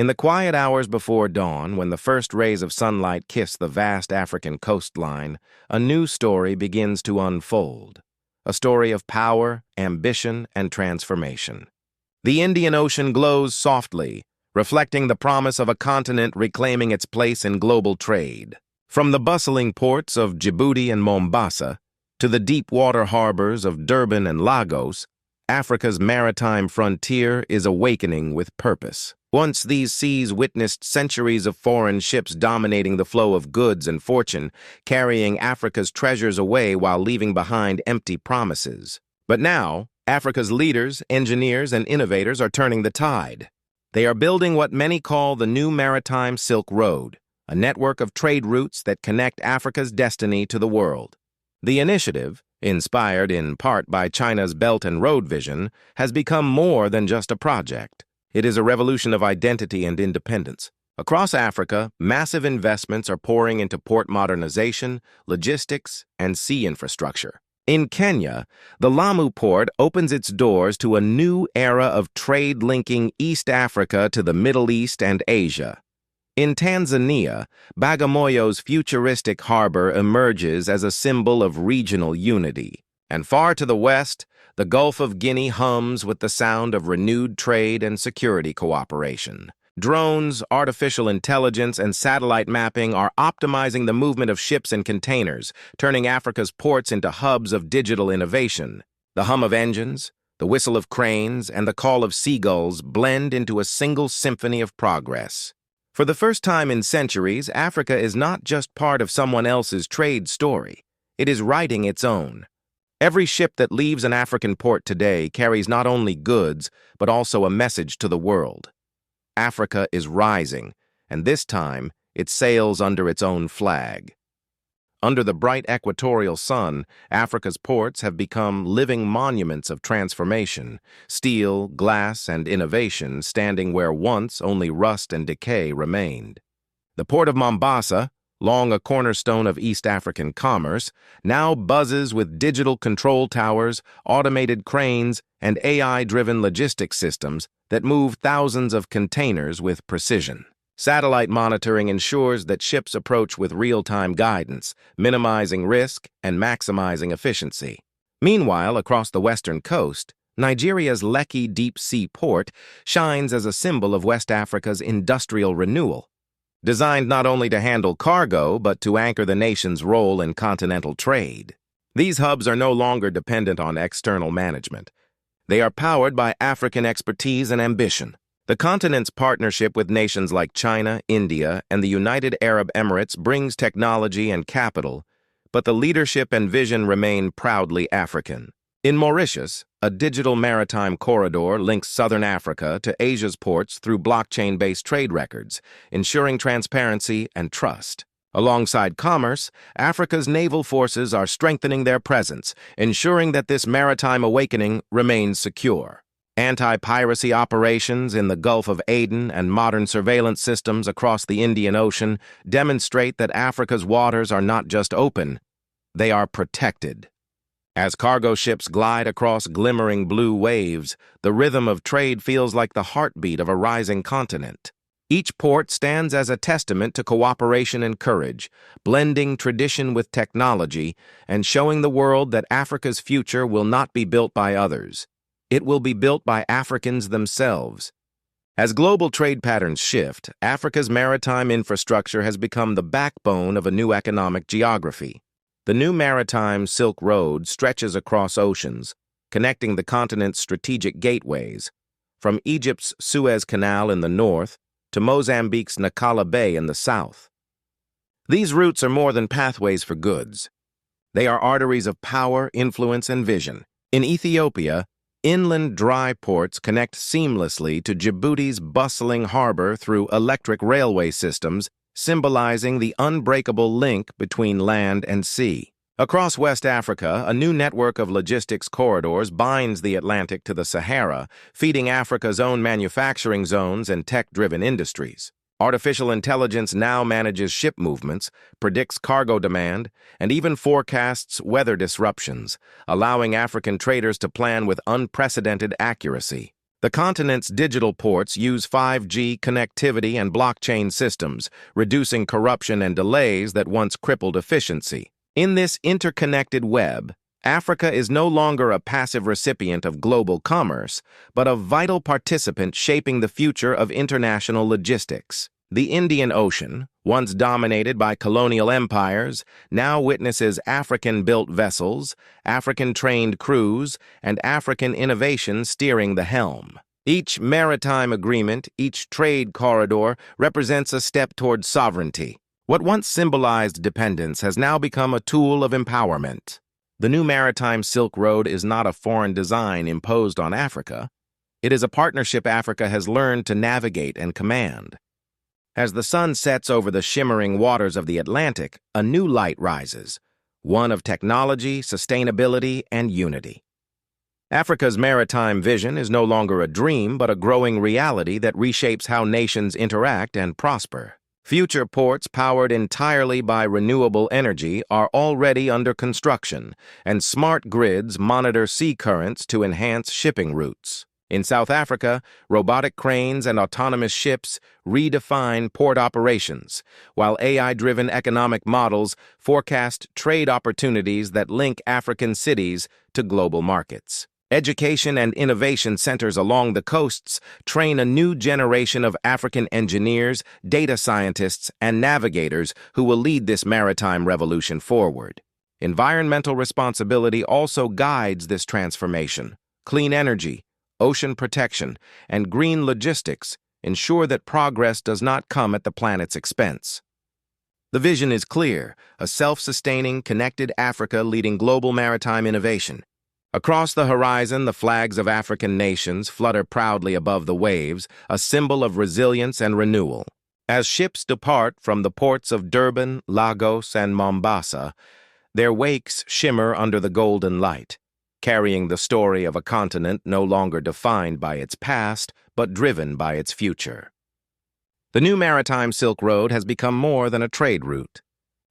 In the quiet hours before dawn, when the first rays of sunlight kiss the vast African coastline, a new story begins to unfold. A story of power, ambition, and transformation. The Indian Ocean glows softly, reflecting the promise of a continent reclaiming its place in global trade. From the bustling ports of Djibouti and Mombasa to the deep water harbors of Durban and Lagos, Africa's maritime frontier is awakening with purpose. Once these seas witnessed centuries of foreign ships dominating the flow of goods and fortune, carrying Africa's treasures away while leaving behind empty promises. But now, Africa's leaders, engineers, and innovators are turning the tide. They are building what many call the new Maritime Silk Road, a network of trade routes that connect Africa's destiny to the world. The initiative, inspired in part by China's Belt and Road vision, has become more than just a project. It is a revolution of identity and independence. Across Africa, massive investments are pouring into port modernization, logistics, and sea infrastructure. In Kenya, the Lamu port opens its doors to a new era of trade linking East Africa to the Middle East and Asia. In Tanzania, Bagamoyo's futuristic harbor emerges as a symbol of regional unity. And far to the west, the Gulf of Guinea hums with the sound of renewed trade and security cooperation. Drones, artificial intelligence, and satellite mapping are optimizing the movement of ships and containers, turning Africa's ports into hubs of digital innovation. The hum of engines, the whistle of cranes, and the call of seagulls blend into a single symphony of progress. For the first time in centuries, Africa is not just part of someone else's trade story. It is writing its own. Every ship that leaves an African port today carries not only goods, but also a message to the world. Africa is rising, and this time it sails under its own flag. Under the bright equatorial sun, Africa's ports have become living monuments of transformation, steel, glass, and innovation standing where once only rust and decay remained. The port of Mombasa, long a cornerstone of East African commerce, now buzzes with digital control towers, automated cranes, and AI-driven logistics systems that move thousands of containers with precision. Satellite monitoring ensures that ships approach with real-time guidance, minimizing risk and maximizing efficiency. Meanwhile, across the western coast, Nigeria's Lekki deep-sea port shines as a symbol of West Africa's industrial renewal. Designed not only to handle cargo, but to anchor the nation's role in continental trade. These hubs are no longer dependent on external management. They are powered by African expertise and ambition. The continent's partnership with nations like China, India, and the United Arab Emirates brings technology and capital, but the leadership and vision remain proudly African. In Mauritius, a digital maritime corridor links southern Africa to Asia's ports through blockchain-based trade records, ensuring transparency and trust. Alongside commerce, Africa's naval forces are strengthening their presence, ensuring that this maritime awakening remains secure. Anti-piracy operations in the Gulf of Aden and modern surveillance systems across the Indian Ocean demonstrate that Africa's waters are not just open, they are protected. As cargo ships glide across glimmering blue waves, the rhythm of trade feels like the heartbeat of a rising continent. Each port stands as a testament to cooperation and courage, blending tradition with technology and showing the world that Africa's future will not be built by others. It will be built by Africans themselves. As global trade patterns shift, Africa's maritime infrastructure has become the backbone of a new economic geography. The new Maritime Silk Road stretches across oceans, connecting the continent's strategic gateways, from Egypt's Suez Canal in the north to Mozambique's Nacala Bay in the south. These routes are more than pathways for goods. They are arteries of power, influence, and vision. In Ethiopia, inland dry ports connect seamlessly to Djibouti's bustling harbor through electric railway systems, symbolizing the unbreakable link between land and sea. Across West Africa, a new network of logistics corridors binds the Atlantic to the Sahara, feeding Africa's own manufacturing zones and tech-driven industries. Artificial intelligence now manages ship movements, predicts cargo demand, and even forecasts weather disruptions, allowing African traders to plan with unprecedented accuracy. The continent's digital ports use 5G connectivity and blockchain systems, reducing corruption and delays that once crippled efficiency. In this interconnected web, Africa is no longer a passive recipient of global commerce, but a vital participant shaping the future of international logistics. The Indian Ocean, once dominated by colonial empires, now witnesses African-built vessels, African-trained crews, and African innovation steering the helm. Each maritime agreement, each trade corridor, represents a step toward sovereignty. What once symbolized dependence has now become a tool of empowerment. The new Maritime Silk Road is not a foreign design imposed on Africa. It is a partnership Africa has learned to navigate and command. As the sun sets over the shimmering waters of the Atlantic, a new light rises, one of technology, sustainability, and unity. Africa's maritime vision is no longer a dream, but a growing reality that reshapes how nations interact and prosper. Future ports powered entirely by renewable energy are already under construction, and smart grids monitor sea currents to enhance shipping routes. In South Africa, robotic cranes and autonomous ships redefine port operations, while AI-driven economic models forecast trade opportunities that link African cities to global markets. Education and innovation centers along the coasts train a new generation of African engineers, data scientists, and navigators who will lead this maritime revolution forward. Environmental responsibility also guides this transformation. Clean energy, ocean protection, and green logistics ensure that progress does not come at the planet's expense. The vision is clear, a self-sustaining, connected Africa leading global maritime innovation. Across the horizon, the flags of African nations flutter proudly above the waves, a symbol of resilience and renewal. As ships depart from the ports of Durban, Lagos, and Mombasa, their wakes shimmer under the golden light, carrying the story of a continent no longer defined by its past, but driven by its future. The new Maritime Silk Road has become more than a trade route.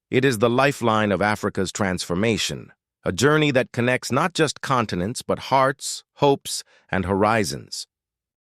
It is the lifeline of Africa's transformation, a journey that connects not just continents, but hearts, hopes, and horizons.